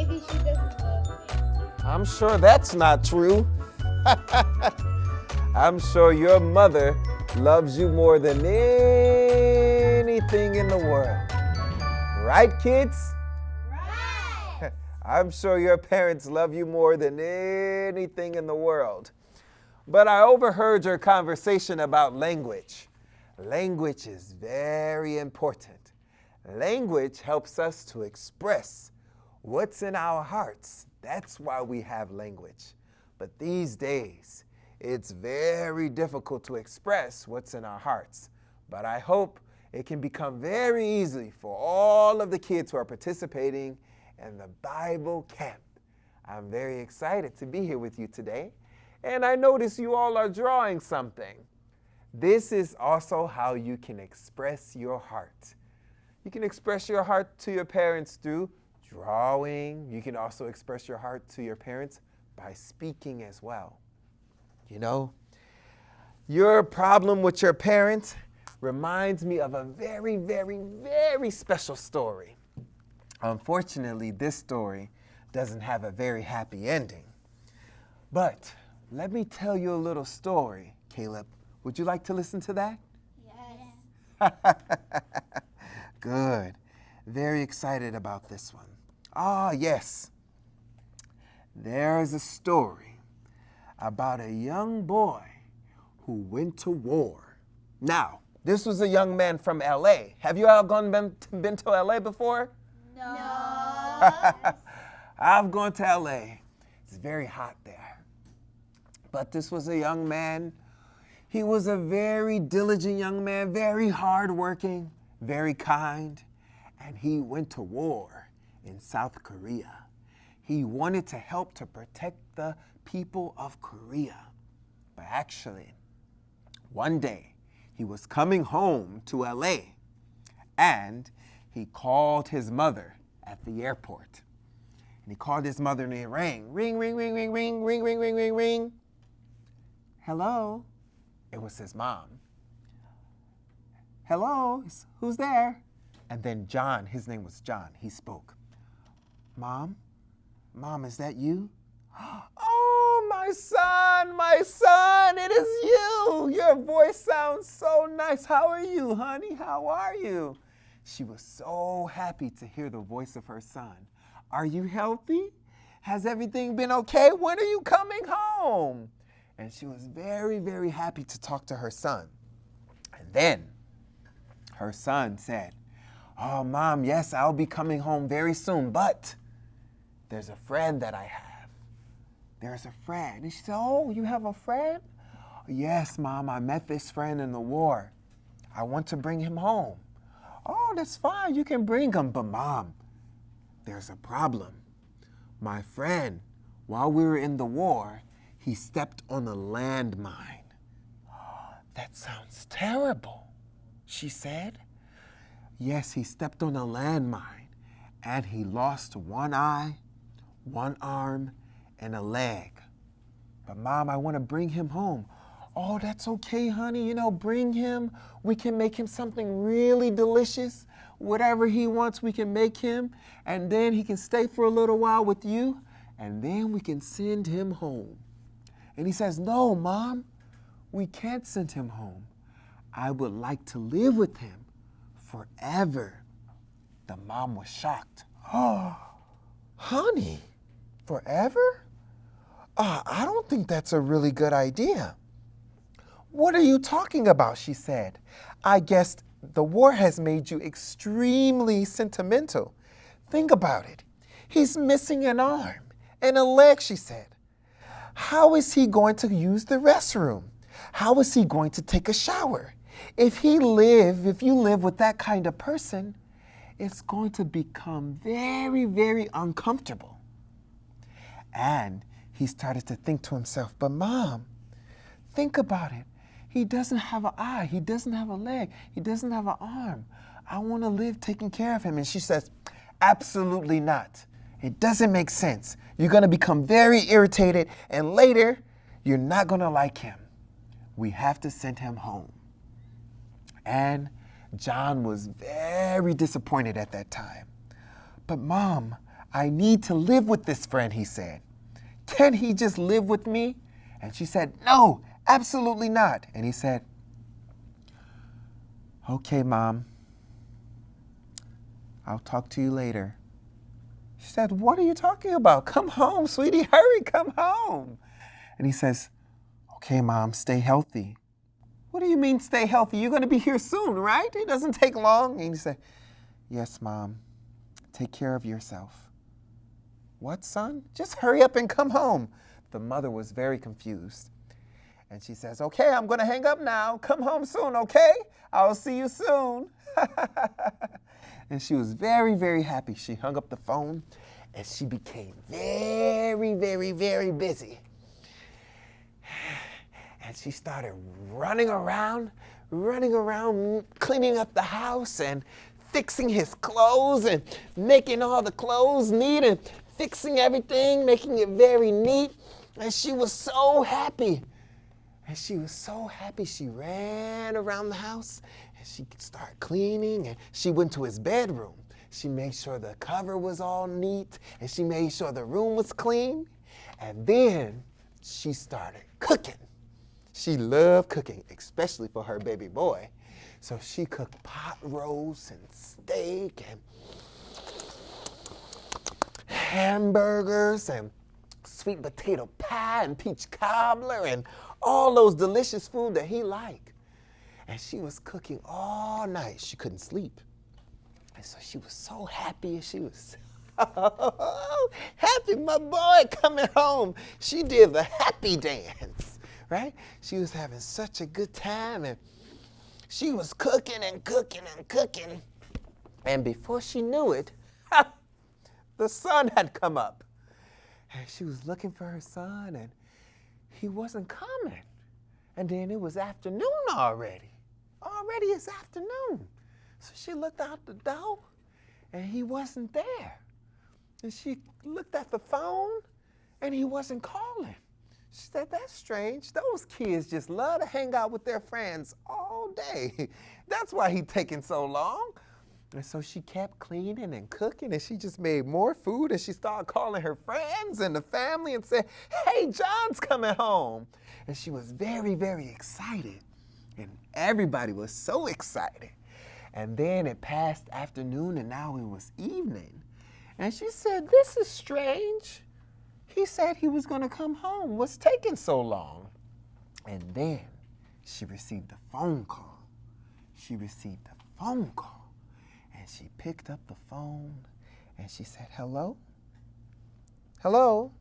Maybe she doesn't love me. I'm sure that's not true. I'm sure your mother loves you more than anything in the world. Right, kids? Right. I'm sure your parents love you more than anything in the world. But I overheard your conversation about language. Language is very important. Language helps us to express what's in our hearts. That's why we have language. But these days, it's very difficult to express what's in our hearts. But I hope it can become very easy for all of the kids who are participating in the Bible camp. I'm very excited to be here with you today. And I notice you all are drawing something. This is also how you can express your heart. You can express your heart to your parents through drawing. You can also express your heart to your parents by speaking as well. You know, your problem with your parents reminds me of a very, very, very special story. Unfortunately, this story doesn't have a very happy ending. But let me tell you a little story, Caleb. Would you like to listen to that? Yes. Good. Very excited about this one. Ah, yes. There's a story about a young boy who went to war. Now, this was a young man from L.A. Have you all been to L.A. before? No. I've gone to L.A. It's very hot there. But this was a young man. He was a very diligent young man, very hardworking, very kind, and he went to war in South Korea. He wanted to help to protect the people of Korea. But actually, one day, he was coming home to LA, and he called his mother at the airport. And he called his mother and it rang. Ring, ring, ring, ring, ring, ring, ring, ring, ring, ring. Hello? It was his mom. Hello? Who's there? And then John, his name was John, he spoke. Mom? Mom, is that you? Oh, my son, it is you. Your voice sounds so nice. How are you, honey? How are you? She was so happy to hear the voice of her son. Are you healthy? Has everything been okay? When are you coming home? And she was very, very happy to talk to her son. And then her son said, oh, Mom, yes, I'll be coming home very soon, but there's a friend that I have. There's a friend. And she said, oh, you have a friend? Yes, Mom, I met this friend in the war. I want to bring him home. Oh, that's fine. You can bring him. But, Mom, there's a problem. My friend, while we were in the war, he stepped on a landmine. That sounds terrible, she said. Yes, he stepped on a landmine, and he lost one eye, one arm, and a leg. But Mom, I want to bring him home. Oh, that's okay, honey. You know, bring him. We can make him something really delicious. Whatever he wants, we can make him. And then he can stay for a little while with you. And then we can send him home. And he says, no, Mom, we can't send him home. I would like to live with him forever. The mom was shocked. Oh, honey, forever? I don't think that's a really good idea. What are you talking about? She said. I guess the war has made you extremely sentimental. Think about it. He's missing an arm and a leg, she said. How is he going to use the restroom? How is he going to take a shower? If you live with that kind of person, it's going to become very, very uncomfortable. And he started to think to himself, but Mom, think about it. He doesn't have an eye. He doesn't have a leg. He doesn't have an arm. I want to live taking care of him. And she says, absolutely not. It doesn't make sense. You're going to become very irritated, and later, you're not going to like him. We have to send him home. And John was very disappointed at that time. But Mom, I need to live with this friend, he said. Can he just live with me? And she said, no, absolutely not. And he said, okay, Mom, I'll talk to you later. She said, what are you talking about? Come home, sweetie, hurry, come home. And he says, okay, Mom, stay healthy. What do you mean stay healthy? You're going to be here soon, right? It doesn't take long. And he said, yes, Mom, take care of yourself. What, son? Just hurry up and come home. The mother was very confused. And she says, okay, I'm going to hang up now. Come home soon, okay? I'll see you soon. And she was very, very happy. She hung up the phone and she became very, very, very busy. And she started running around, cleaning up the house and fixing his clothes and making all the clothes neat and fixing everything, making it very neat. And she was so happy. And she was so happy, she ran around the house and she started cleaning and she went to his bedroom. She made sure the cover was all neat and she made sure the room was clean. And then she started cooking. She loved cooking, especially for her baby boy. So she cooked pot roast and steak and hamburgers and sweet potato pie and peach cobbler and all those delicious food that he liked. And she was cooking all night. She couldn't sleep. And so she was so happy. She was happy, my boy coming home. She did the happy dance, right? She was having such a good time and she was cooking and cooking and cooking. And before she knew it, the sun had come up. And she was looking for her son and he wasn't coming. And then it was afternoon already. Already it's afternoon. So she looked out the door and he wasn't there. And she looked at the phone and he wasn't calling. She said, that's strange. Those kids just love to hang out with their friends all day. That's why he's taking so long. And so she kept cleaning and cooking and she just made more food and she started calling her friends and the family and said, hey, John's coming home. And she was very, very excited. And everybody was so excited. And then it passed afternoon and now it was evening. And she said, this is strange. He said he was going to come home. What's taking so long? And then she received a phone call. She received a phone call. And she picked up the phone and she said, hello? Hello?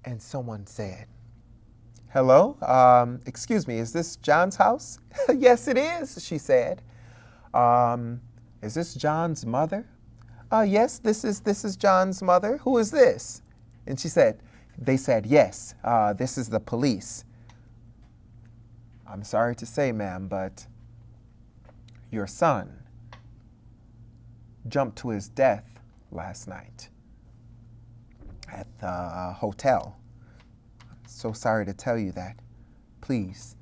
And someone said, hello? Excuse me, is this John's house? Yes, it is, she said. Is this John's mother? Yes, this is John's mother. Who is this? And they said, yes, this is the police. I'm sorry to say, ma'am, but your son jumped to his death last night at the hotel. So sorry to tell you that. Please,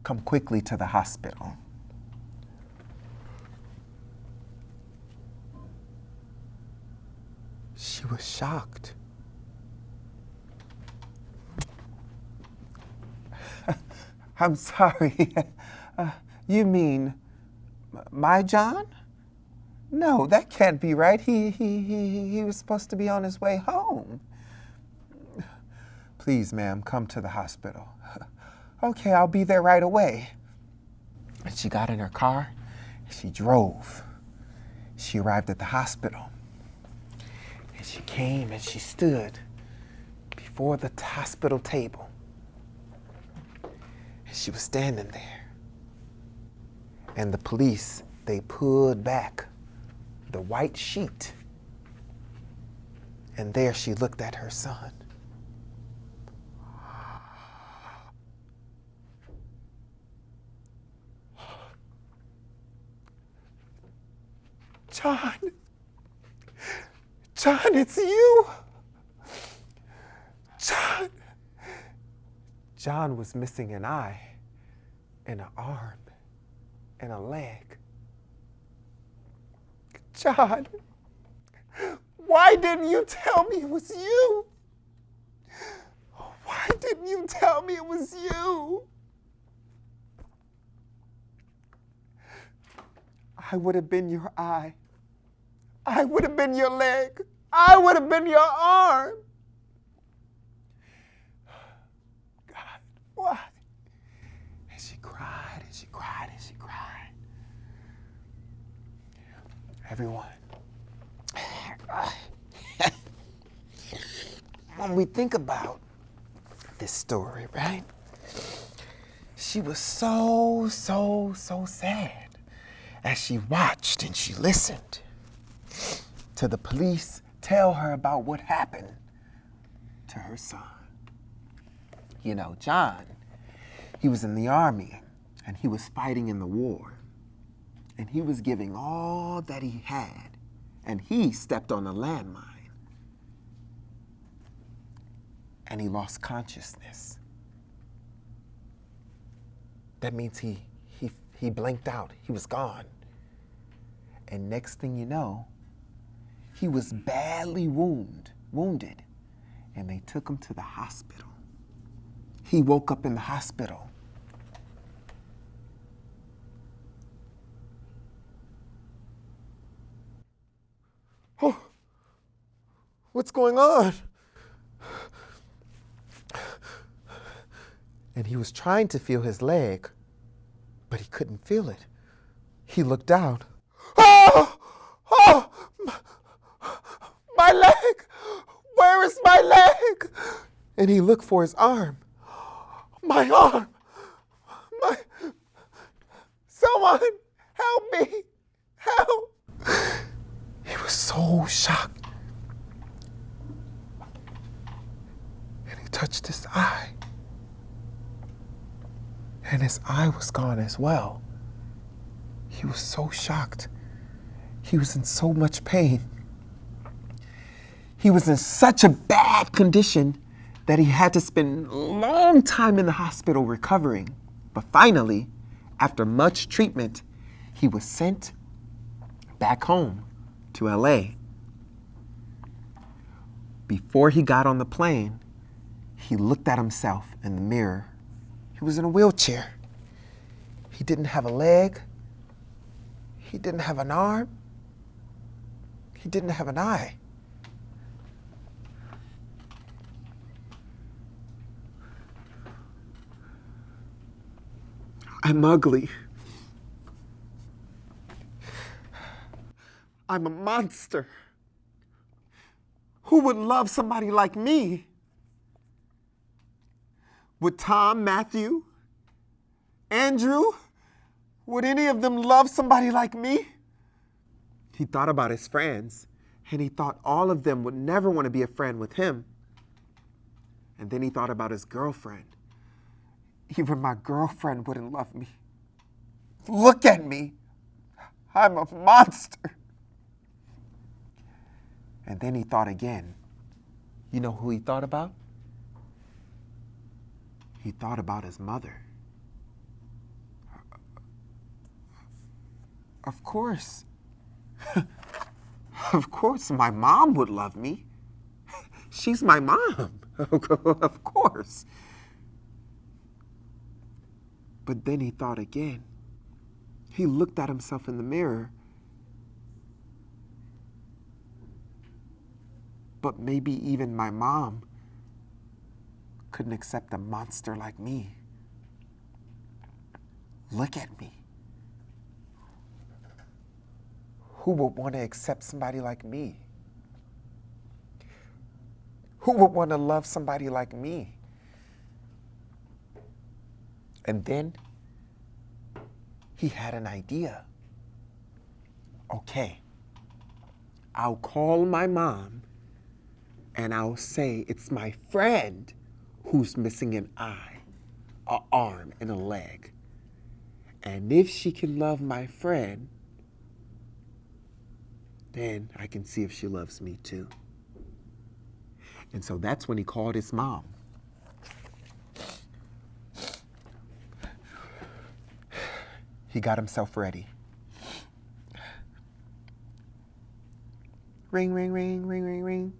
come quickly to the hospital. She was shocked. I'm sorry. You mean my John? No, that can't be right. He was supposed to be on his way home. Please, ma'am, come to the hospital. Okay, I'll be there right away. And she got in her car, she drove. She arrived at the hospital. And she came and she stood before the hospital table. And she was standing there. And the police, they pulled back the white sheet. And there she looked at her son. John, it's you. John was missing an eye and an arm and a leg. John, Why didn't you tell me it was you? Why didn't you tell me it was you? I would have been your eye. I would have been your leg. I would have been your arm. God, why? And she cried and she cried and she cried. Everyone. When we think about this story, right? She was so sad as she watched and she listened to the police tell her about what happened to her son. You know, John, he was in the army and he was fighting in the war. And he was giving all that he had, and he stepped on a landmine. And he lost consciousness. That means he blinked out. He was gone. And next thing you know, he was badly wounded. And they took him to the hospital. He woke up in the hospital. Oh, what's going on? And he was trying to feel his leg, but he couldn't feel it. He looked down. Oh, my leg! Where is my leg? And he looked for his arm. My arm! Someone help me! Help! He was so shocked. And he touched his eye. And his eye was gone as well. He was so shocked. He was in so much pain. He was in such a bad condition that he had to spend a long time in the hospital recovering. But finally, after much treatment, he was sent back home to LA. Before he got on the plane, he looked at himself in the mirror. He was in a wheelchair. He didn't have a leg. He didn't have an arm. He didn't have an eye. I'm ugly. I'm a monster. Who would love somebody like me? Would Tom, Matthew, Andrew, would any of them love somebody like me? He thought about his friends, and he thought all of them would never want to be a friend with him. And then he thought about his girlfriend. Even my girlfriend wouldn't love me. Look at me. I'm a monster. And then he thought again. You know who he thought about? He thought about his mother. Of course. Of course, my mom would love me. She's my mom. Of course. But then he thought again. He looked at himself in the mirror. But maybe even my mom couldn't accept a monster like me. Look at me. Who would want to accept somebody like me? Who would want to love somebody like me? And then he had an idea. Okay, I'll call my mom and I'll say it's my friend who's missing an eye, an arm, and a leg. And if she can love my friend, then I can see if she loves me too. And so that's when he called his mom. He got himself ready. Ring, ring, ring, ring, ring, ring.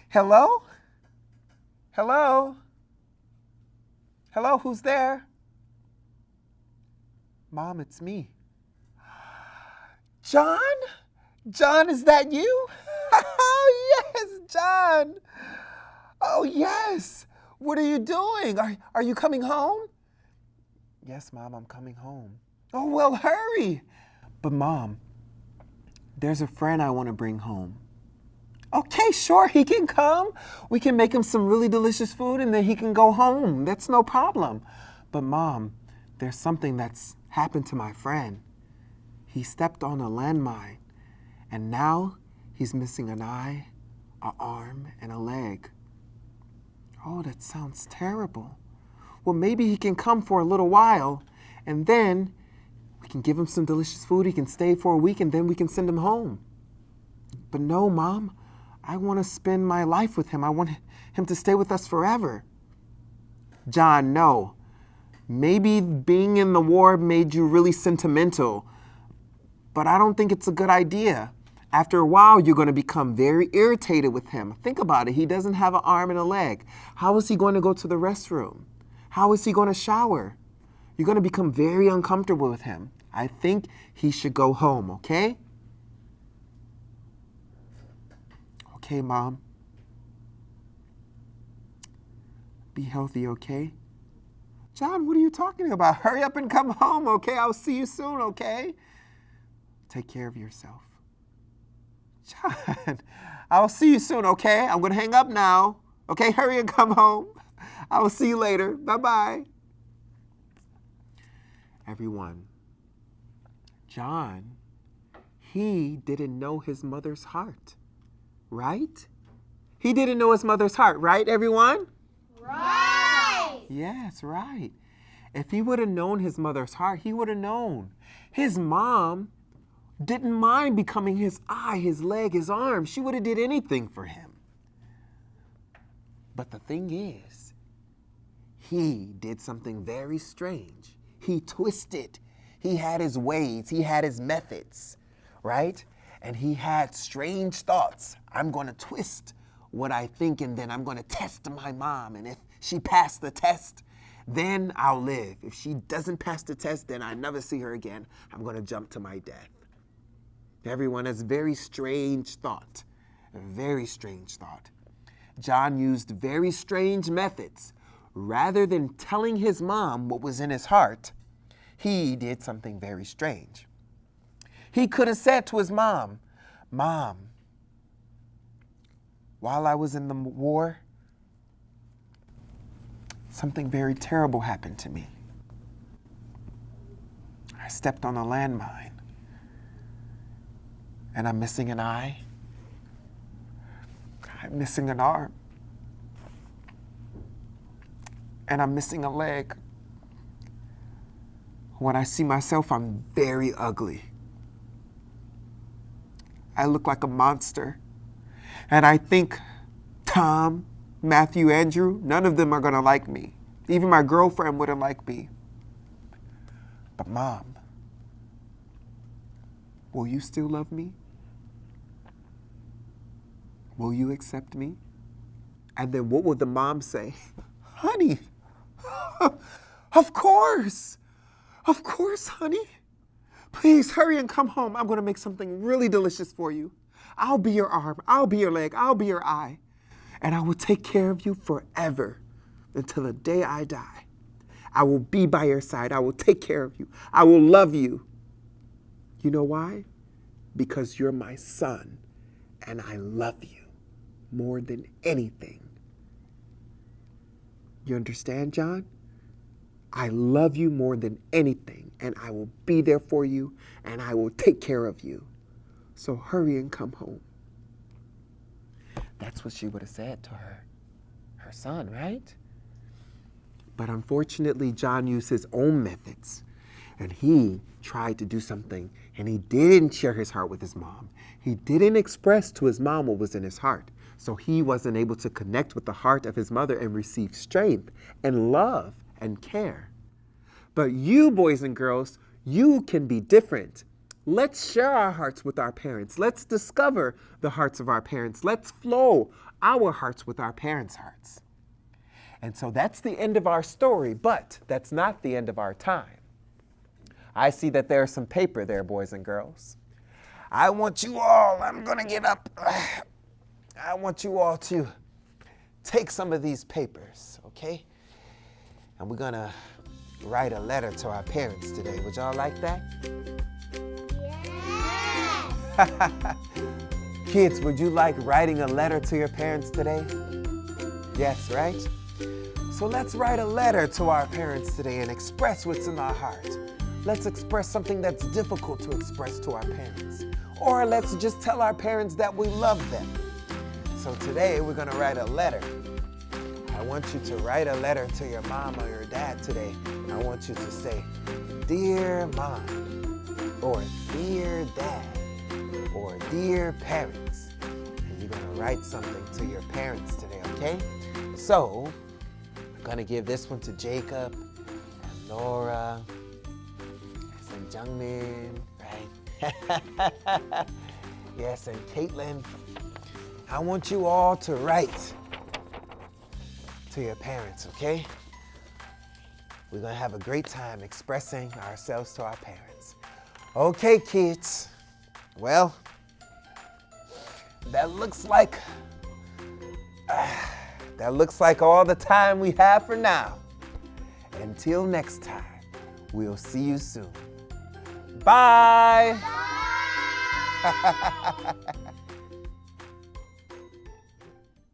Hello? Hello? Hello, who's there? Mom, it's me. John? John, is that you? Oh, yes, John. Oh, yes. What are you doing? Are you coming home? Yes, Mom, I'm coming home. Oh, well, hurry. But, Mom, there's a friend I want to bring home. Okay, sure, he can come. We can make him some really delicious food and then he can go home. That's no problem. But, Mom, there's something that's happened to my friend. He stepped on a landmine and now he's missing an eye, an arm, and a leg. Oh, that sounds terrible. Well, maybe he can come for a little while and then we can give him some delicious food. He can stay for a week and then we can send him home. But no, Mom, I want to spend my life with him. I want him to stay with us forever. John, no. Maybe being in the war made you really sentimental, but I don't think it's a good idea. After a while, you're going to become very irritated with him. Think about it. He doesn't have an arm and a leg. How is he going to go to the restroom? How is he going to shower? You're going to become very uncomfortable with him. I think he should go home, okay? Okay, Mom. Be healthy, okay? John, what are you talking about? Hurry up and come home, okay? I'll see you soon, okay? Take care of yourself. John, I'll see you soon, okay? I'm going to hang up now. Okay, hurry and come home. I will see you later. Bye-bye. Everyone, John, he didn't know his mother's heart, right? He didn't know his mother's heart, right, everyone? Right. Yes, right. If he would have known his mother's heart, he would have known. His mom didn't mind becoming his eye, his leg, his arm. She would have did anything for him. But the thing is, he did something very strange. He twisted. He had his ways. He had his methods, right? And he had strange thoughts. I'm going to twist what I think, and then I'm going to test my mom. And if she passed the test, then I'll live. If she doesn't pass the test, then I never see her again. I'm going to jump to my death. Everyone has very strange thought. A very strange thought. John used very strange methods. Rather than telling his mom what was in his heart, he did something very strange. He could have said to his mom, Mom, while I was in the war, something very terrible happened to me. I stepped on a landmine, and I'm missing an eye. I'm missing an arm. And I'm missing a leg. When I see myself, I'm very ugly. I look like a monster. And I think Tom, Matthew, Andrew, none of them are going to like me. Even my girlfriend wouldn't like me. But Mom, will you still love me? Will you accept me? And then what will the mom say? Honey, of course, honey. Please hurry and come home. I'm going to make something really delicious for you. I'll be your arm, I'll be your leg, I'll be your eye. And I will take care of you forever until the day I die. I will be by your side. I will take care of you. I will love you. You know why? Because you're my son and I love you more than anything. You understand, John? I love you more than anything, and I will be there for you, and I will take care of you. So hurry and come home. That's what she would have said to her son, right? But unfortunately, John used his own methods, and he tried to do something, and he didn't share his heart with his mom. He didn't express to his mom what was in his heart. So he wasn't able to connect with the heart of his mother and receive strength and love and care. But you, boys and girls, you can be different. Let's share our hearts with our parents. Let's discover the hearts of our parents. Let's flow our hearts with our parents' hearts. And so that's the end of our story, but that's not the end of our time. I see that there's some paper there, boys and girls. I want you all, I'm going to get up. I want you all to take some of these papers, okay? And we're going to write a letter to our parents today. Would y'all like that? Yes. Kids, would you like writing a letter to your parents today? Yes, right? So let's write a letter to our parents today and express what's in our heart. Let's express something that's difficult to express to our parents. Or let's just tell our parents that we love them. So today we're going to write a letter. I want you to write a letter to your mom or your dad today. I want you to say, "Dear Mom," or "Dear Dad," or "Dear Parents." And you're going to write something to your parents today, okay? So I'm going to give this one to Jacob and Laura and Jungmin, right? Yes, and Caitlin. I want you all to write to your parents, okay? We're gonna have a great time expressing ourselves to our parents. Okay, kids. Well, that looks like all the time we have for now. Until next time, we'll see you soon. Bye. Bye.